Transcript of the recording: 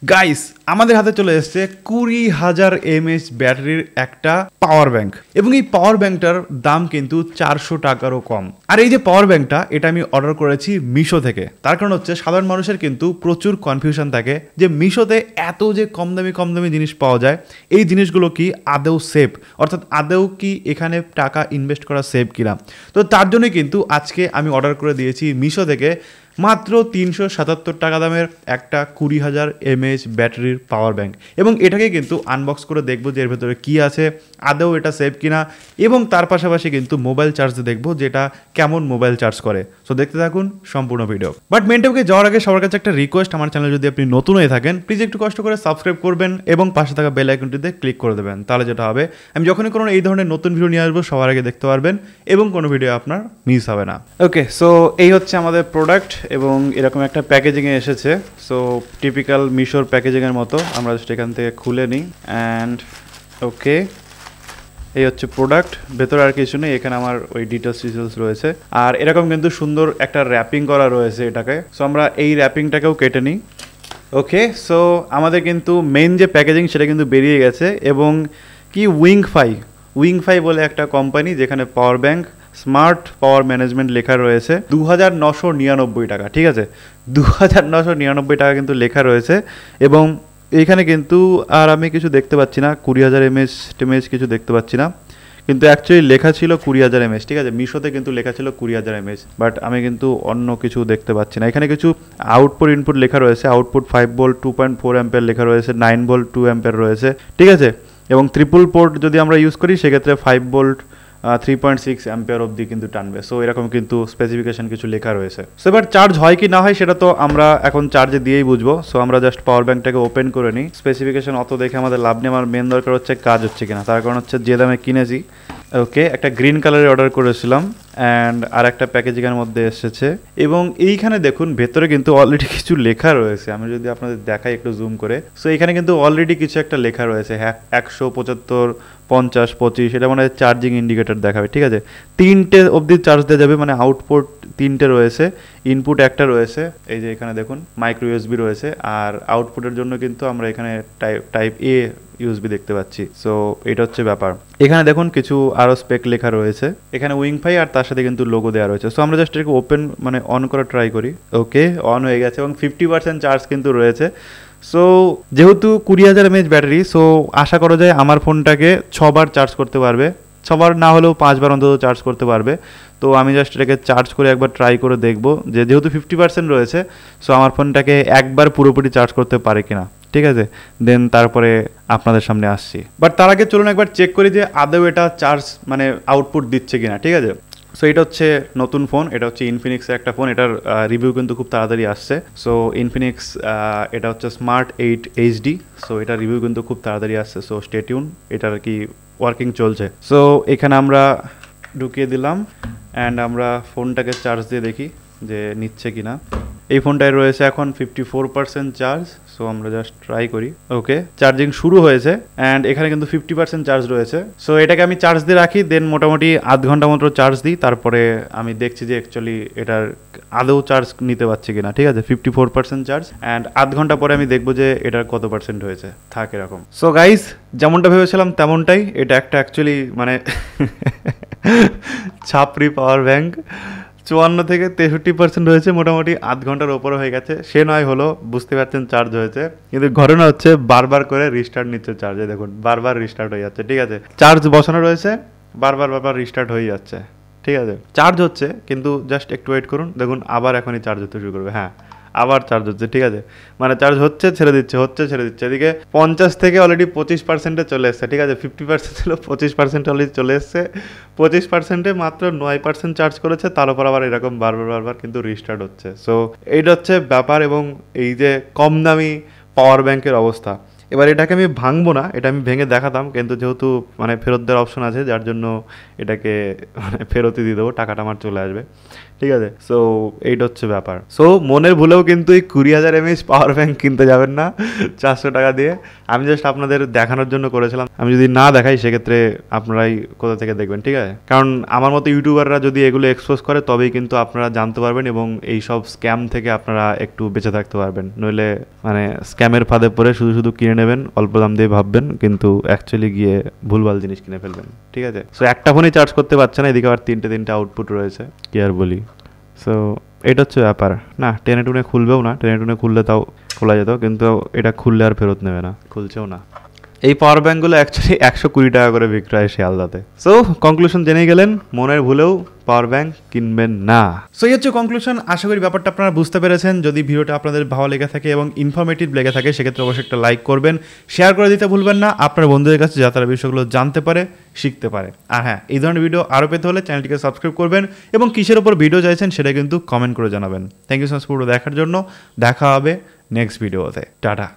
Guys আমাদের হাতে চলে এসেছে 20,000 mAh ব্যাটারির একটা পাওয়ার ব্যাংক এবং এই পাওয়ার ব্যাংকটার দাম কিন্তু 400 টাকারও কম। আর এই যে পাওয়ার ব্যাংকটা এটা আমি অর্ডার করেছি মিশো থেকে। তার কারণ হচ্ছে সাধারণ মানুষের কিন্তু প্রচুর কনফিউশন থাকে যে মিশোতে এত যে কম দামি জিনিস পাওয়া যায়, এই জিনিসগুলো কি আদৌ সেফ, অর্থাৎ আদৌ কি এখানে টাকা ইনভেস্ট করা সেফ কিনা। তো তার জন্যই কিন্তু আজকে আমি অর্ডার করে দিয়েছি মিশো থেকে মাত্র 377 টাকা দামের একটা 20,000 mAh ব্যাটারির পাওয়ার ব্যাংক। এবং এটাকে কিন্তু আনবক্স করে দেখবো যে এর ভেতরে কী আছে, আদৌ এটা সেফ কিনা, এবং তার পাশাপাশি কিন্তু মোবাইল চার্জ দেখবো যেটা কেমন মোবাইল চার্জ করে। সো দেখতে থাকুন সম্পূর্ণ ভিডিও। বাট মেন টপিকে যাওয়ার আগে সবার কাছে একটা রিকোয়েস্ট, আমার চ্যানেল যদি আপনি নতুন হয়ে থাকেন প্লিজ একটু কষ্ট করে সাবস্ক্রাইব করবেন এবং পাশে থাকা বেল আইকনটিতে ক্লিক করে দেবেন। তাহলে যেটা হবে আমি যখনই কোনো এই ধরনের নতুন ভিডিও নিয়ে আসবো সবার আগে দেখতে পারবেন এবং কোনো ভিডিও আপনার মিস হবে না। ওকে, সো এই হচ্ছে আমাদের প্রোডাক্ট এবং এরকম একটা প্যাকেজিংয়ে এসেছে। সো টিপিক্যাল মিশোর প্যাকেজিংয়ের মতো। আমরা জাস্ট এখান থেকে খুলে নিই অ্যান্ড ওকে, এই হচ্ছে প্রোডাক্ট। ভেতরে আর কিছু নেই, এখানে আমার ওই ডিটেলস রয়েছে আর এরকম কিন্তু সুন্দর একটা র্যাপিং করা রয়েছে এটাকে। সো আমরা এই র্যাপিংটাকেও কেটে নিই। ওকে, সো আমাদের কিন্তু মেইন যে প্যাকেজিং সেটা কিন্তু বেরিয়ে গেছে এবং কি উইংফাই বলে একটা কোম্পানি যেখানে power bank smart power management লেখা রয়েছে 2,999 টাকা। ঠিক আছে, 2,999 টাকা কিন্তু লেখা রয়েছে এবং এইখানে কিন্তু আর আমি কিছু দেখতে পাচ্ছি না, 20,000 mAh কিছু দেখতে পাচ্ছি না, কিন্তু অ্যাকচুয়ালি লেখা ছিল 20,000 mAh। ঠিক আছে, মিশোতে কিন্তু লেখা ছিল 20,000 mAh, বাট আমি কিন্তু অন্য কিছু দেখতে পাচ্ছি না। এখানে কিছু আউটপুট ইনপুট লেখা রয়েছে, আউটপুট 5 ভোল্ট 2.4 অ্যাম্পিয়ার লেখা রয়েছে, 9 ভোল্ট 2 অ্যাম্পিয়ার রয়েছে। ঠিক আছে, এবং ট্রিপল পোর্ট যদি আমরা ইউজ করি সেক্ষেত্রে 5 ভোল্ট 3.6 অ্যাম্পিয়ার অবধি কিন্তু টানবে। সো এরকম কিন্তু স্পেসিফিকেশন কিছু লেখা রয়েছে। সো এবার চার্জ হয় কি না হয় সেটা তো আমরা এখন চার্জে দিয়েই বুঝবো। সো আমরা জাস্ট পাওয়ার ব্যাংকটাকে ওপেন করে নিই। স্পেসিফিকেশন অত দেখে আমাদের লাভ নেই, আমার মেন দরকার হচ্ছে কাজ হচ্ছে কিনা। তার কারণ হচ্ছে যে দামে কিনেছি। ওকে, একটা গ্রিন কালারের অর্ডার করেছিলাম অ্যান্ড আর একটা প্যাকেজিংয়ের মধ্যে এসেছে এবং এইখানে দেখুন ভেতরে কিন্তু অলরেডি কিছু লেখা রয়েছে। আমি যদি আপনাদের দেখাই একটু জুম করে, সো এখানে কিন্তু অলরেডি কিছু একটা লেখা রয়েছে, 175 50 25, এটা মানে চার্জিং ইন্ডিকেটর দেখাবে। ঠিক আছে, 3টে অবধি চার্জ দেওয়া যাবে, মানে আউটপুট 3টে রয়েছে, ইনপুট একটা রয়েছে, এই যে এখানে দেখুন মাইক্রো ইউএসবি রয়েছে, আর আউটপুটের জন্য কিন্তু আমরা এখানে টাইপ এ ইউএসবি দেখতে পাচ্ছি। সো এটা হচ্ছে ব্যাপার। এখানে দেখুন কিছু আরও স্পেক লেখা রয়েছে, এখানে উইংফাই আর তার সাথে কিন্তু লোগো দেওয়া রয়েছে। সো আমরা জাস্ট এটাকে ওপেন মানে অন করা ট্রাই করি। ওকে, অন হয়ে গেছে এবং 50% চার্জ কিন্তু রয়েছে। সো যেহেতু 20,000 mAh ব্যাটারি, সো আশা করা যায় আমার ফোনটাকে 6বার চার্জ করতে পারবে, 6বার না হলেও 5বার অন্তত চার্জ করতে পারবে। তো আমি জাস্ট এটাকে চার্জ করে একবার ট্রাই করে দেখবো যে যেহেতু 50% রয়েছে, সো আমার ফোনটাকে একবার পুরোপুরি চার্জ করতে পারে কিনা। ঠিক আছে, দেন তারপরে আপনাদের সামনে আসছি। বাট তার আগে চলুন একবার চেক করি যে আদৌ এটা চার্জ মানে আউটপুট দিচ্ছে কিনা। ঠিক আছে, সো এটা হচ্ছে নতুন ফোন, এটা হচ্ছে ইনফিনিক্সের একটা ফোন, এটার রিভিউ কিন্তু খুব তাড়াতাড়ি আসছে। সো ইনফিনিক্স এটা হচ্ছে স্মার্ট 8 HD। সো এটার রিভিউ কিন্তু খুব তাড়াতাড়ি আসছে। সো স্টে টিউন, এটার কি ওয়ার্কিং চলছে। সো এখানে আমরা ঢুকিয়ে দিলাম অ্যান্ড আমরা ফোনটাকে চার্জ দিয়ে দেখি যে নিচ্ছে কিনা। এই ফোনটায় রয়েছে এখন 54% চার্জ। সো আমরা জাস্ট ট্রাই করি। ওকে, চার্জিং শুরু হয়েছে অ্যান্ড এখানে কিন্তু 50% চার্জ রয়েছে। সো এটাকে আমি চার্জ দিয়ে রাখি, দেন মোটামুটি আধ ঘন্টা মতো চার্জ দিই, তারপরে আমি দেখছি যে অ্যাকচুয়ালি এটার আদৌ চার্জ নিতে পারছে কিনা। ঠিক আছে, 54% চার্জ অ্যান্ড আধ ঘন্টা পরে আমি দেখবো যে এটার কত পার্সেন্ট হয়েছে, থাকে এরকম। সো গাইস, যেমনটা ভেবেছিলাম তেমনটাই, এটা একটা অ্যাকচুয়ালি মানে ছাপরি পাওয়ার ব্যাংক। 54 থেকে 63% হয়েছে, মোটামুটি আধ ঘন্টার ওপরে হয়ে গেছে। সে নয় হলো, বুঝতে পারছেন চার্জ হয়েছে, কিন্তু ঘটনা হচ্ছে বারবার করে রিস্টার্ট নিচ্ছে চার্জে। দেখুন বারবার রিস্টার্ট হয়ে যাচ্ছে। ঠিক আছে, চার্জ বসানো রয়েছে, বারবার রিস্টার্ট হয়ে যাচ্ছে। ঠিক আছে, চার্জ হচ্ছে কিন্তু জাস্ট একটু ওয়েট করুন, দেখুন আবার এখনই চার্জ হতে শুরু করবে। হ্যাঁ, আবার চার্জ হচ্ছে। ঠিক আছে, মানে চার্জ হচ্ছে ছেড়ে দিচ্ছে, হচ্ছে ছেড়ে দিচ্ছে। এদিকে 50 থেকে অলরেডি 25%-এ চলে এসছে। ঠিক আছে, 50% ছিল, 25% অলরেডি চলে এসছে। 25%-এ মাত্র 9% চার্জ করেছে, তার উপর আবার এরকম বারবার কিন্তু রিস্টার্ট হচ্ছে। সো এইটা হচ্ছে ব্যাপার এবং এই যে কম দামি পাওয়ার ব্যাংকের অবস্থা। এবার এটাকে আমি ভাঙবো না, এটা আমি ভেঙে দেখাতাম, কিন্তু যেহেতু মানে ফেরত দেওয়ার অপশন আছে যার জন্য এটাকে মানে ফেরতই দিয়ে দেবো, টাকাটা আমার চলে আসবে, ঠিক আছে। সো এইটা হচ্ছে ব্যাপার। সো মনের ভুলেও কিন্তু এই 20,000 mAh পাওয়ার ব্যাঙ্ক কিনতে যাবেন না 400 টাকা দিয়ে। আমি জাস্ট আপনাদের দেখানোর জন্য করেছিলাম, আমি যদি না দেখাই সেক্ষেত্রে আপনারাই কোথা থেকে দেখবেন, ঠিক আছে। কারণ আমার মতো ইউটিউবাররা যদি এগুলো এক্সপোজ করে তবেই কিন্তু আপনারা জানতে পারবেন এবং এই সব স্ক্যাম থেকে আপনারা একটু বেঁচে থাকতে পারবেন। নইলে মানে স্ক্যামের ফাঁদে পড়ে শুধু শুধু কিনে নেবেন, অল্প দাম দিয়ে ভাববেন, কিন্তু অ্যাকচুয়ালি গিয়ে ভুলভাল জিনিস কিনে ফেলবেন, ঠিক আছে। সো একটা ফোনই চার্জ করতে পারছে না, এদিকে আবার তিনটে আউটপুট রয়েছে, কি আর বলি। সো এটা হচ্ছে ব্যাপার। না টেনে টুনে খুলবেও না, টেনে টুনে খুললে তাও খোলা যেত, কিন্তু এটা খুললে আর ফেরত নেবে না, খুলছেও না। এই পাওয়ার ব্যাঙ্কগুলো অ্যাকচুয়ালি 120 টাকা করে বিক্রি হয় শিয়ালদাতে। সো কনক্লুশন জেনে গেলেন, মনের ভুলেও পাওয়ার ব্যাঙ্ক কিনবেন না। সো এই হচ্ছে কনক্লুশন। আশা করি ব্যাপারটা আপনারা বুঝতে পেরেছেন। যদি ভিডিওটা আপনাদের ভালো লেগে থাকে এবং ইনফরমেটিভ লেগে থাকে সেক্ষেত্রে অবশ্যই একটা লাইক করবেন, শেয়ার করে দিতে ভুলবেন না আপনার বন্ধুদের কাছে, যাতে তারা বিষয়গুলো জানতে পারে, শিখতে পারে। আর হ্যাঁ, এই ধরনের ভিডিও আরও পেতে হলে চ্যানেলটিকে সাবস্ক্রাইব করবেন এবং কিসের ওপর ভিডিও চাইছেন সেটা কিন্তু কমেন্ট করে জানাবেন। থ্যাংক ইউ সো মাচ পুরো দেখার জন্য। দেখা হবে নেক্সট ভিডিওতে। টাটা।